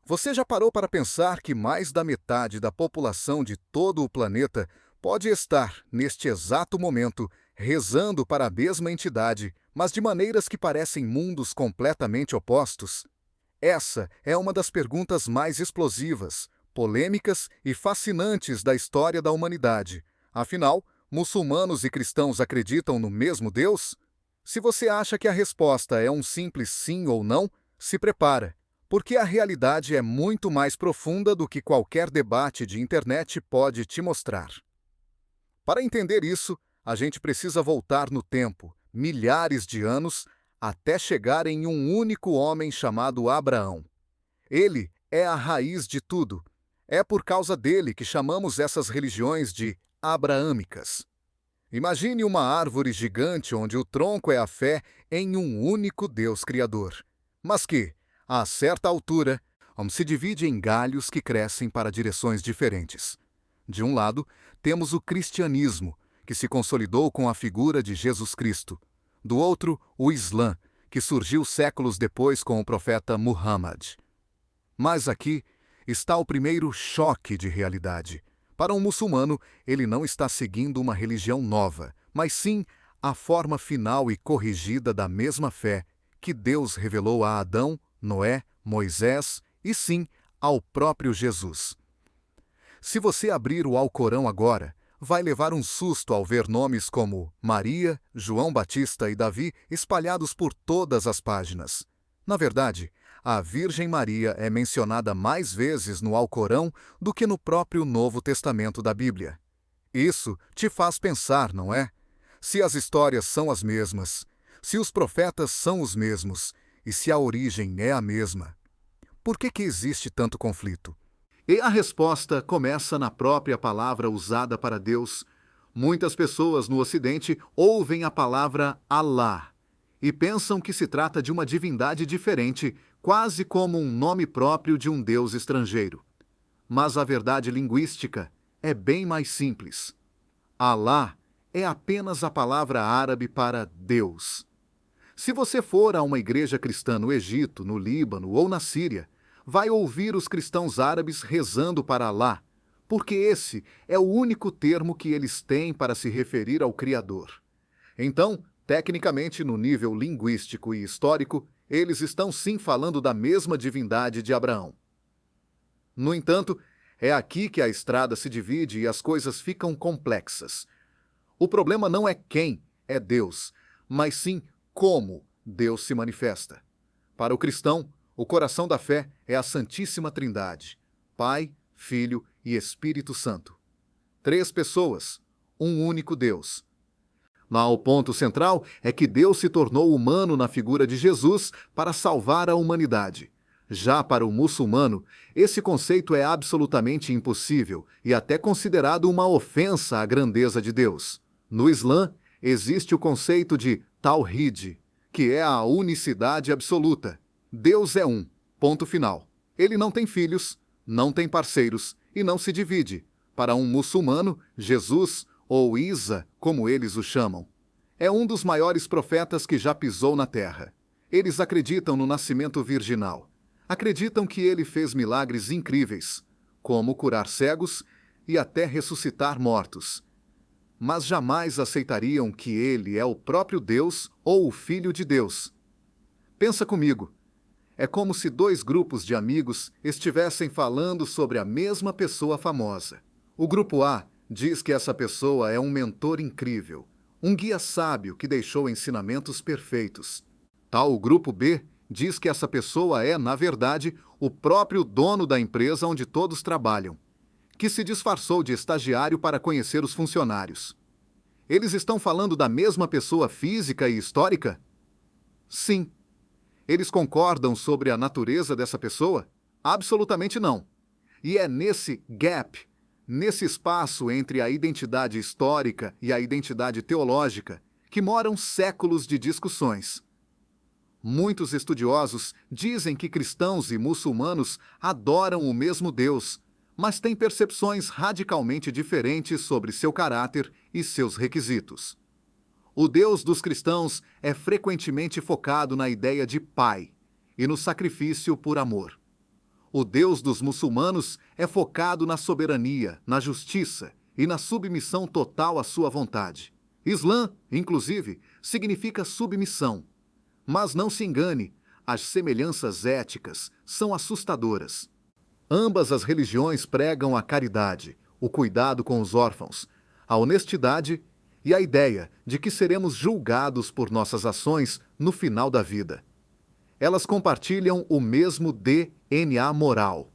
Você já parou para pensar que mais da metade da população de todo o planeta pode estar, neste exato momento, rezando para a mesma entidade, mas de maneiras que parecem mundos completamente opostos? Essa é uma das perguntas mais explosivas, polêmicas e fascinantes da história da humanidade. Afinal, muçulmanos e cristãos acreditam no mesmo Deus? Se você acha que a resposta é um simples sim ou não, se prepara, porque a realidade é muito mais profunda do que qualquer debate de internet pode te mostrar. Para entender isso, a gente precisa voltar no tempo, milhares de anos, até chegar em um único homem chamado Abraão. Ele é a raiz de tudo. É por causa dele que chamamos essas religiões de abraâmicas. Imagine uma árvore gigante onde o tronco é a fé em um único Deus Criador, mas que, a certa altura, se divide em galhos que crescem para direções diferentes. De um lado, temos o cristianismo, que se consolidou com a figura de Jesus Cristo. Do outro, o Islã, que surgiu séculos depois com o profeta Muhammad. Mas aqui está o primeiro choque de realidade. Para um muçulmano, ele não está seguindo uma religião nova, mas sim a forma final e corrigida da mesma fé que Deus revelou a Adão, Noé, Moisés e sim ao próprio Jesus. Se você abrir o Alcorão agora, vai levar um susto ao ver nomes como Maria, João Batista e Davi espalhados por todas as páginas. Na verdade, a Virgem Maria é mencionada mais vezes no Alcorão do que no próprio Novo Testamento da Bíblia. Isso te faz pensar, não é? Se as histórias são as mesmas, se os profetas são os mesmos e se a origem é a mesma, por que existe tanto conflito? E a resposta começa na própria palavra usada para Deus. Muitas pessoas no Ocidente ouvem a palavra Allah e pensam que se trata de uma divindade diferente, quase como um nome próprio de um deus estrangeiro. Mas a verdade linguística é bem mais simples. Allah é apenas a palavra árabe para Deus. Se você for a uma igreja cristã no Egito, no Líbano ou na Síria, vai ouvir os cristãos árabes rezando para Allah, porque esse é o único termo que eles têm para se referir ao Criador. Então, tecnicamente, no nível linguístico e histórico, eles estão sim falando da mesma divindade de Abraão. No entanto, é aqui que a estrada se divide e as coisas ficam complexas. O problema não é quem é Deus, mas sim como Deus se manifesta. Para o cristão, o coração da fé é a Santíssima Trindade, Pai, Filho e Espírito Santo. 3 pessoas, um único Deus. Lá o ponto central é que Deus se tornou humano na figura de Jesus para salvar a humanidade. Já para o muçulmano, esse conceito é absolutamente impossível e até considerado uma ofensa à grandeza de Deus. No Islã, existe o conceito de Tawhid, que é a unicidade absoluta. Deus é um, ponto final. Ele não tem filhos, não tem parceiros e não se divide. Para um muçulmano, Jesus, ou Isa, como eles o chamam, é um dos maiores profetas que já pisou na terra. Eles acreditam no nascimento virginal. Acreditam que ele fez milagres incríveis, como curar cegos e até ressuscitar mortos. Mas jamais aceitariam que ele é o próprio Deus ou o Filho de Deus. Pensa comigo. É como se 2 grupos de amigos estivessem falando sobre a mesma pessoa famosa. O grupo A diz que essa pessoa é um mentor incrível, um guia sábio que deixou ensinamentos perfeitos. O grupo B diz que essa pessoa é, na verdade, o próprio dono da empresa onde todos trabalham, que se disfarçou de estagiário para conhecer os funcionários. Eles estão falando da mesma pessoa física e histórica? Sim. Eles concordam sobre a natureza dessa pessoa? Absolutamente não. E é nesse gap, nesse espaço entre a identidade histórica e a identidade teológica, que moram séculos de discussões. Muitos estudiosos dizem que cristãos e muçulmanos adoram o mesmo Deus, mas têm percepções radicalmente diferentes sobre seu caráter e seus requisitos. O Deus dos cristãos é frequentemente focado na ideia de pai e no sacrifício por amor. O Deus dos muçulmanos é focado na soberania, na justiça e na submissão total à sua vontade. Islã, inclusive, significa submissão. Mas não se engane, as semelhanças éticas são assustadoras. Ambas as religiões pregam a caridade, o cuidado com os órfãos, a honestidade e a ideia de que seremos julgados por nossas ações no final da vida. Elas compartilham o mesmo DNA moral.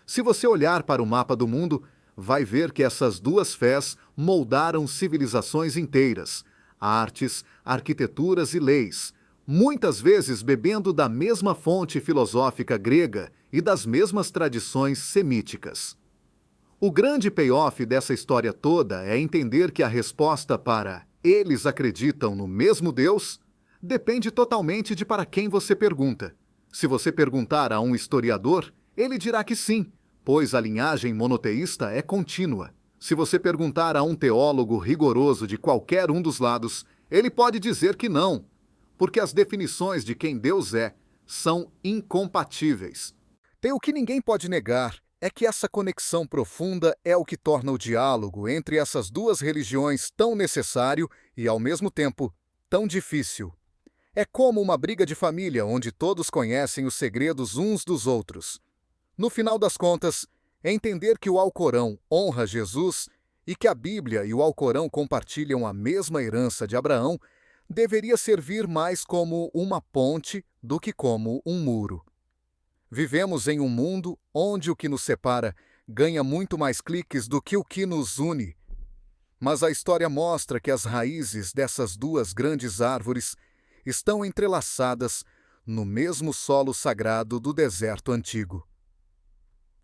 Se você olhar para o mapa do mundo, vai ver que essas duas fés moldaram civilizações inteiras, artes, arquiteturas e leis, muitas vezes bebendo da mesma fonte filosófica grega e das mesmas tradições semíticas. O grande payoff dessa história toda é entender que a resposta para "eles acreditam no mesmo Deus" depende totalmente de para quem você pergunta. Se você perguntar a um historiador, ele dirá que sim, pois a linhagem monoteísta é contínua. Se você perguntar a um teólogo rigoroso de qualquer um dos lados, ele pode dizer que não, porque as definições de quem Deus é são incompatíveis. Tem o que ninguém pode negar, é que essa conexão profunda é o que torna o diálogo entre essas duas religiões tão necessário e, ao mesmo tempo, tão difícil. É como uma briga de família onde todos conhecem os segredos uns dos outros. No final das contas, entender que o Alcorão honra Jesus e que a Bíblia e o Alcorão compartilham a mesma herança de Abraão deveria servir mais como uma ponte do que como um muro. Vivemos em um mundo onde o que nos separa ganha muito mais cliques do que o que nos une. Mas a história mostra que as raízes dessas duas grandes árvores estão entrelaçadas no mesmo solo sagrado do deserto antigo.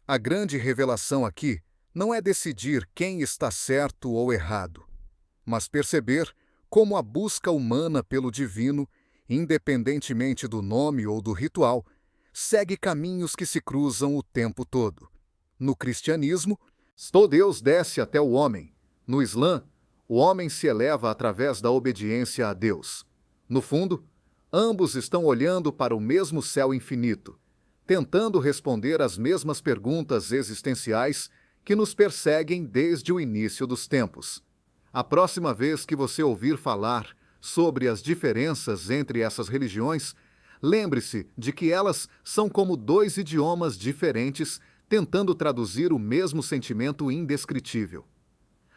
A grande revelação aqui não é decidir quem está certo ou errado, mas perceber como a busca humana pelo divino, independentemente do nome ou do ritual, segue caminhos que se cruzam o tempo todo. No cristianismo, Deus desce até o homem. No Islã, o homem se eleva através da obediência a Deus. No fundo, ambos estão olhando para o mesmo céu infinito, tentando responder às mesmas perguntas existenciais que nos perseguem desde o início dos tempos. A próxima vez que você ouvir falar sobre as diferenças entre essas religiões, lembre-se de que elas são como dois idiomas diferentes tentando traduzir o mesmo sentimento indescritível.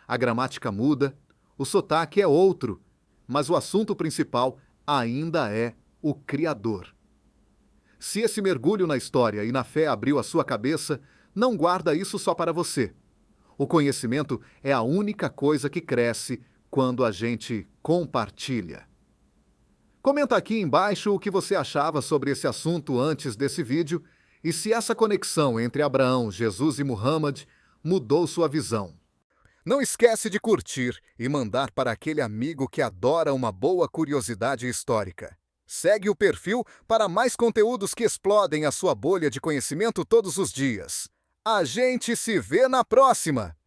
A gramática muda, o sotaque é outro, mas o assunto principal ainda é o Criador. Se esse mergulho na história e na fé abriu a sua cabeça, não guarda isso só para você. O conhecimento é a única coisa que cresce quando a gente compartilha. Comenta aqui embaixo o que você achava sobre esse assunto antes desse vídeo e se essa conexão entre Abraão, Jesus e Muhammad mudou sua visão. Não esquece de curtir e mandar para aquele amigo que adora uma boa curiosidade histórica. Segue o perfil para mais conteúdos que explodem a sua bolha de conhecimento todos os dias. A gente se vê na próxima!